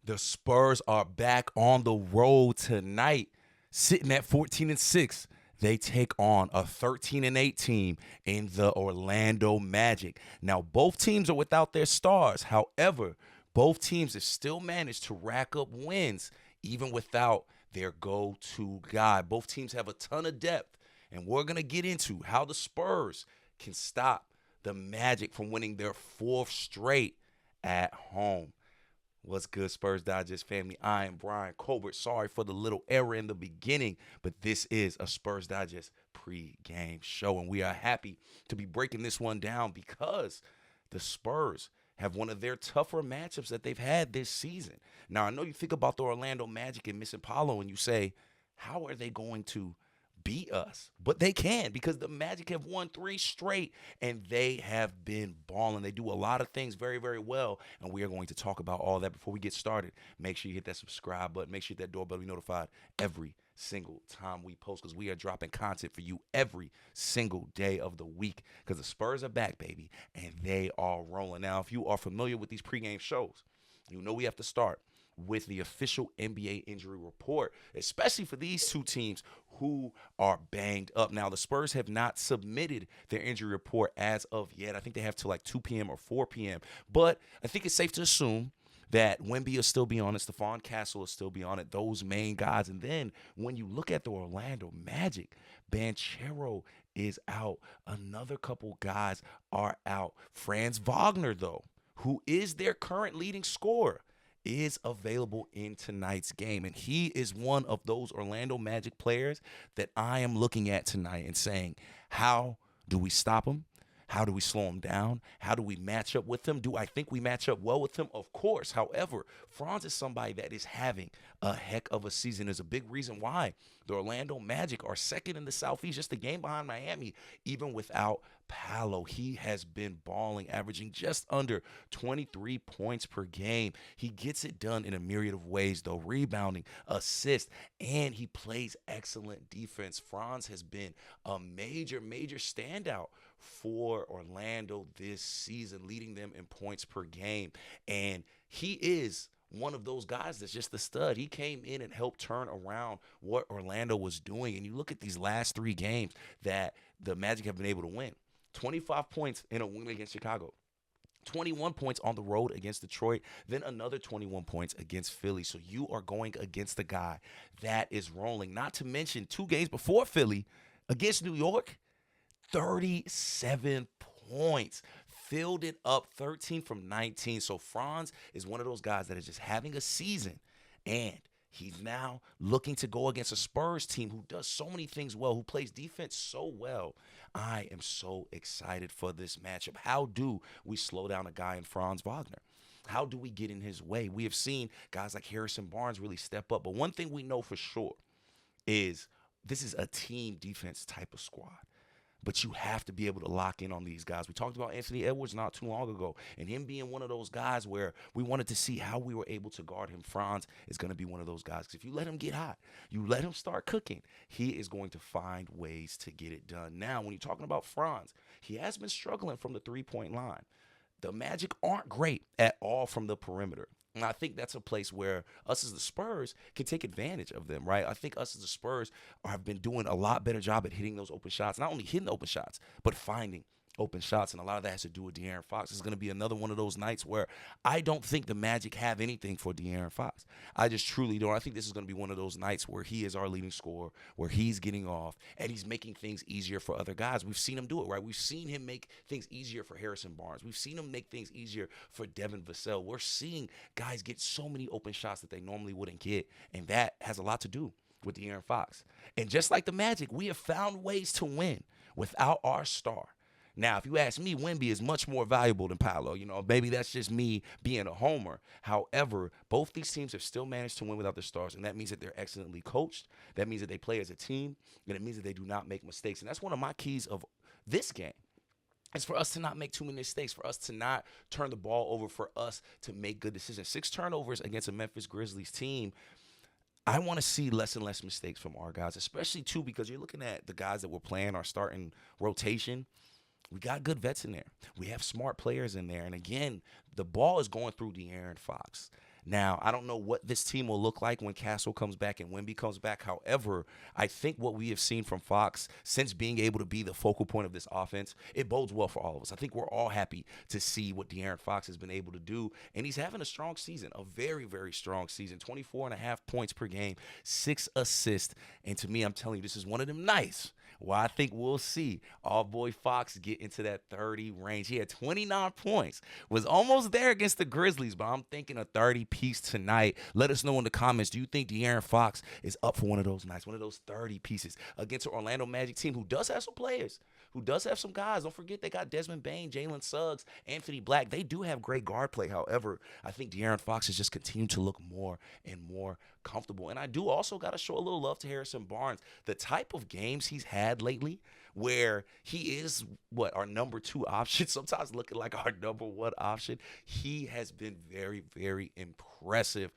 The Spurs are back on the road tonight, sitting at 14-6. They take on a 13-8 team in the Orlando Magic. Now, both teams are without their stars. However, both teams have still managed to rack up wins, even without their go-to guy. Both teams have a ton of depth, and we're going to get into how the Spurs can stop the Magic from winning their fourth straight at home. What's good, Spurs Digest family? I am Bryan Colbert. Sorry for the little error in the beginning, but this is a Spurs Digest pre-game show, and we are happy to be breaking this one down because the Spurs have one of their tougher matchups that they've had this season. Now, I know you think about the Orlando Magic and missing Paolo, and you say, how are they going to beat us? But they can, because the Magic have won 3 straight and they have been balling. They do a lot of things very, very well, and we are going to talk about all that. Before we get started, make sure you hit that subscribe button. Make sure you hit that doorbell to be notified every single time we post, because we are dropping content for you every single day of the week, because the Spurs are back, baby, and they are rolling. Now, if you are familiar with these pregame shows, you know we have to start with the official NBA injury report, especially for these two teams who are banged up. Now, the Spurs have not submitted their injury report as of yet. I think they have till like 2 p.m. or 4 p.m. But I think it's safe to assume that Wemby will still be on it, Stephon Castle will still be on it, those main guys. And then when you look at the Orlando Magic, Banchero is out. Another couple guys are out. Franz Wagner, though, who is their current leading scorer, is available in tonight's game. And he is one of those Orlando Magic players that I am looking at tonight and saying, how do we stop him? How do we slow him down? How do we match up with him? Do I think we match up well with him? Of course. However, Franz is somebody that is having a heck of a season. There's a big reason why the Orlando Magic are second in the Southeast, just a game behind Miami, even without Paolo. He has been balling, averaging just under 23 points per game. He gets it done in a myriad of ways, though, rebounding, assist, and he plays excellent defense. Franz has been a major, major standout for Orlando this season, leading them in points per game. And he is one of those guys that's just a stud. He came in and helped turn around what Orlando was doing. And you look at these last 3 games that the Magic have been able to win. 25 points in a win against Chicago. 21 points on the road against Detroit, then another 21 points against Philly. So you are going against the guy that is rolling. Not to mention 2 games before Philly against New York, 37 points. Filled it up 13 from 19. So Franz is one of those guys that is just having a season, and he's now looking to go against a Spurs team who does so many things well, who plays defense so well. I am so excited for this matchup. How do we slow down a guy in Franz Wagner? How do we get in his way? We have seen guys like Harrison Barnes really step up. But one thing we know for sure is this is a team defense type of squad. But you have to be able to lock in on these guys. We talked about Anthony Edwards not too long ago, and him being one of those guys where we wanted to see how we were able to guard him. Franz is going to be one of those guys, because if you let him get hot, you let him start cooking, he is going to find ways to get it done. Now, when you're talking about Franz, he has been struggling from the three-point line. The Magic aren't great at all from the perimeter. And I think that's a place where us as the Spurs can take advantage of them, right? I think us as the Spurs have been doing a lot better job at hitting those open shots. Not only hitting open shots, but finding open shots. And a lot of that has to do with De'Aaron Fox. It's going to be another one of those nights where I don't think the Magic have anything for De'Aaron Fox. I just truly don't. I think this is going to be one of those nights where he is our leading scorer, where he's getting off, and he's making things easier for other guys. We've seen him do it, right? We've seen him make things easier for Harrison Barnes. We've seen him make things easier for Devin Vassell. We're seeing guys get so many open shots that they normally wouldn't get, and that has a lot to do with De'Aaron Fox. And just like the Magic, we have found ways to win without our star. Now, if you ask me, Wemby is much more valuable than Paolo. Maybe that's just me being a homer. However, both these teams have still managed to win without their stars, and that means that they're excellently coached. That means that they play as a team, and it means that they do not make mistakes. And that's one of my keys of this game. It's for us to not make too many mistakes, for us to not turn the ball over, for us to make good decisions. 6 turnovers against a Memphis Grizzlies team. I want to see less and less mistakes from our guys, especially, too, because you're looking at the guys that we're playing our starting rotation. We got good vets in there. We have smart players in there. And again, the ball is going through De'Aaron Fox. Now, I don't know what this team will look like when Castle comes back and Wemby comes back. However, I think what we have seen from Fox since being able to be the focal point of this offense, it bodes well for all of us. I think we're all happy to see what De'Aaron Fox has been able to do, and he's having a strong season, a very, very strong season. 24.5 points per game, 6 assists, and to me, I'm telling you, this is one of them nights well, I think we'll see our boy Fox get into that 30 range. He had 29 points, was almost there against the Grizzlies, but I'm thinking a 30 piece tonight. Let us know in the comments, do you think De'Aaron Fox is up for one of those nights, one of those 30 pieces against an Orlando Magic team who does have some players, who does have some guys. Don't forget they got Desmond Bane, Jalen Suggs, Anthony Black. They do have great guard play. However, I think De'Aaron Fox has just continued to look more and more comfortable. And I do also got to show a little love to Harrison Barnes. The type of games he's had lately where he is, our number 2 option, sometimes looking like our number 1 option. He has been very, very impressive.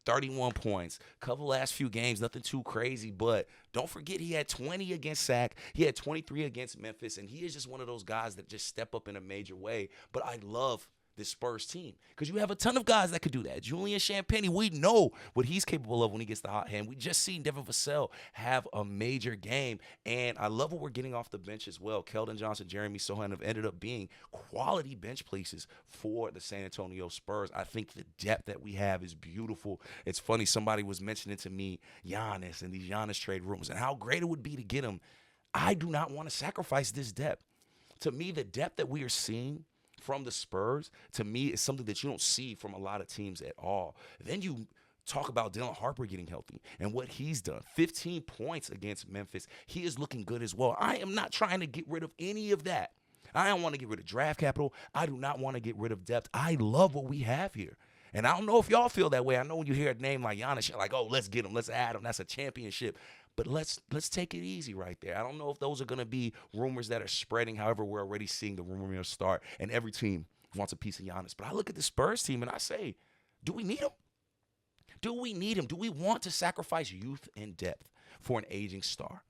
31 points. Couple last few games, nothing too crazy, but don't forget he had 20 against Sac. He had 23 against Memphis, and he is just one of those guys that just step up in a major way. But I love this Spurs team because you have a ton of guys that could do that. Julian Champagnie, we know what he's capable of when he gets the hot hand. We just seen Devin Vassell have a major game, and I love what we're getting off the bench as well. Keldon Johnson, Jeremy Sochan have ended up being quality bench pieces for the San Antonio Spurs. I think the depth that we have is beautiful. It's funny, somebody was mentioning to me Giannis and these Giannis trade rumors and how great it would be to get him. I do not want to sacrifice this depth. To me, the depth that we are seeing from the Spurs, to me, is something that you don't see from a lot of teams at all. Then you talk about Dylan Harper getting healthy and what he's done. 15 points against Memphis. He is looking good as well. I am not trying to get rid of any of that. I don't want to get rid of draft capital. I do not want to get rid of depth. I love what we have here. And I don't know if y'all feel that way. I know when you hear a name like Giannis, you're like, oh, let's get him. Let's add him. That's a championship. But let's take it easy right there. I don't know if those are going to be rumors that are spreading. However, we're already seeing the rumor mill start, and every team wants a piece of Giannis. But I look at the Spurs team, and I say, do we need him? Do we need him? Do we want to sacrifice youth and depth for an aging star?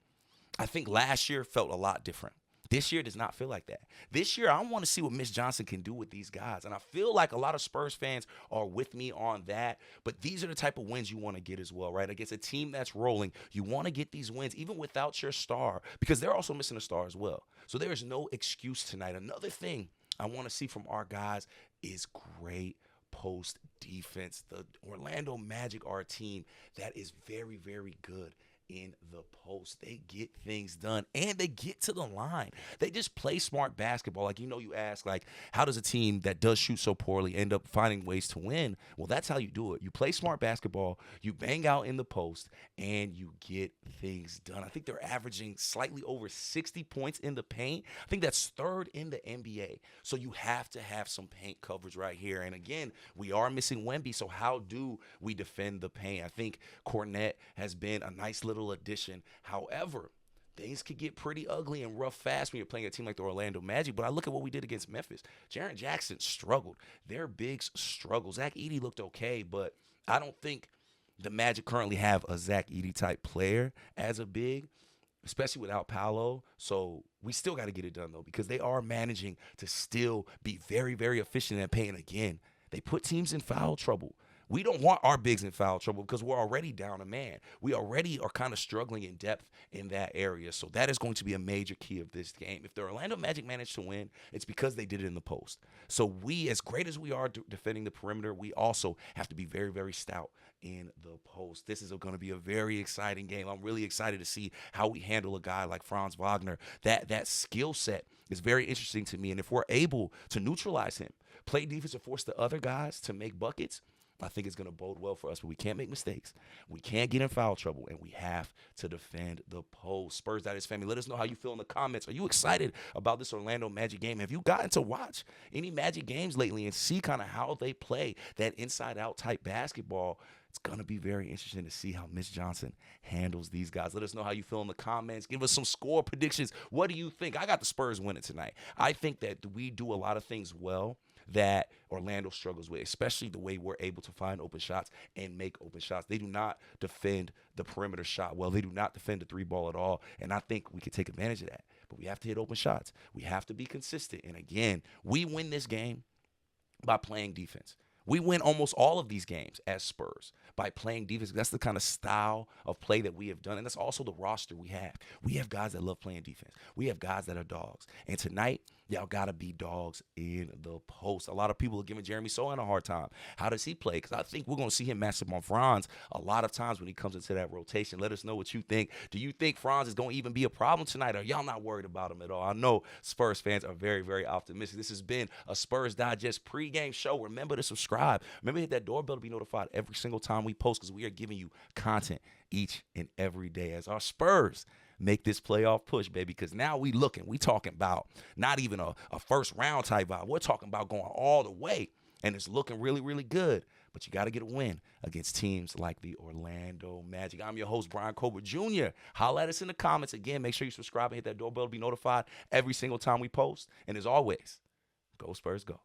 I think last year felt a lot different. This year does not feel like that. This year, I want to see what Mitch Johnson can do with these guys. And I feel like a lot of Spurs fans are with me on that. But these are the type of wins you want to get as well, right? Against a team that's rolling, you want to get these wins even without your star because they're also missing a star as well. So there is no excuse tonight. Another thing I want to see from our guys is great post defense. The Orlando Magic are a team that is very, very good in the post. They get things done and they get to the line. They just play smart basketball. Like, you ask, like, how does a team that does shoot so poorly end up finding ways to win? Well, that's how you do it. You play smart basketball, you bang out in the post, and you get things done. I think they're averaging slightly over 60 points in the paint. I think that's 3rd in the NBA. So you have to have some paint coverage right here. And again, we are missing Wemby, so how do we defend the paint? I think Cornette has been a nice little addition. However, things could get pretty ugly and rough fast when you're playing a team like the Orlando Magic. But I look at what we did against Memphis. Jaren Jackson struggled. Their bigs struggled. Zach Edey looked okay, but I don't think the Magic currently have a Zach Edey type player as a big, especially without Paolo. So we still got to get it done, though, because they are managing to still be very, very efficient at paint. Again, they put teams in foul trouble. We don't want our bigs in foul trouble because we're already down a man. We already are kind of struggling in depth in that area. So that is going to be a major key of this game. If the Orlando Magic managed to win, it's because they did it in the post. So we, as great as we are defending the perimeter, we also have to be very, very stout in the post. This is going to be a very exciting game. I'm really excited to see how we handle a guy like Franz Wagner. That skill set is very interesting to me. And if we're able to neutralize him, play defense and force the other guys to make buckets, I think it's going to bode well for us, but we can't make mistakes. We can't get in foul trouble, and we have to defend the post. Spurs Digest family, let us know how you feel in the comments. Are you excited about this Orlando Magic game? Have you gotten to watch any Magic games lately and see kind of how they play that inside-out type basketball? It's going to be very interesting to see how Mitch Johnson handles these guys. Let us know how you feel in the comments. Give us some score predictions. What do you think? I got the Spurs winning tonight. I think that we do a lot of things well that Orlando struggles with, especially the way we're able to find open shots and make open shots. They do not defend the perimeter shot well. They do not defend the 3-ball at all, and I think we can take advantage of that. But we have to hit open shots. We have to be consistent. And again, we win this game by playing defense. We win almost all of these games as Spurs by playing defense. That's the kind of style of play that we have done. And that's also the roster we have. We have guys that love playing defense. We have guys that are dogs. And tonight, y'all got to be dogs in the post. A lot of people are giving Jeremy Sochan a hard time. How does he play? Because I think we're going to see him match up on Franz a lot of times when he comes into that rotation. Let us know what you think. Do you think Franz is going to even be a problem tonight? Or y'all not worried about him at all? I know Spurs fans are very, very optimistic. This has been a Spurs Digest pregame show. Remember to subscribe. Remember to hit that doorbell to be notified every single time we post, because we are giving you content each and every day as our Spurs make this playoff push, baby, because now we talking about not even a first round type vibe. We're talking about going all the way, and it's looking really, really good. But you got to get a win against teams like the Orlando Magic. I'm your host, Bryan Colbert Jr. Holla at us in the comments. Again, make sure you subscribe and hit that doorbell to be notified every single time we post. And as always, go Spurs, go.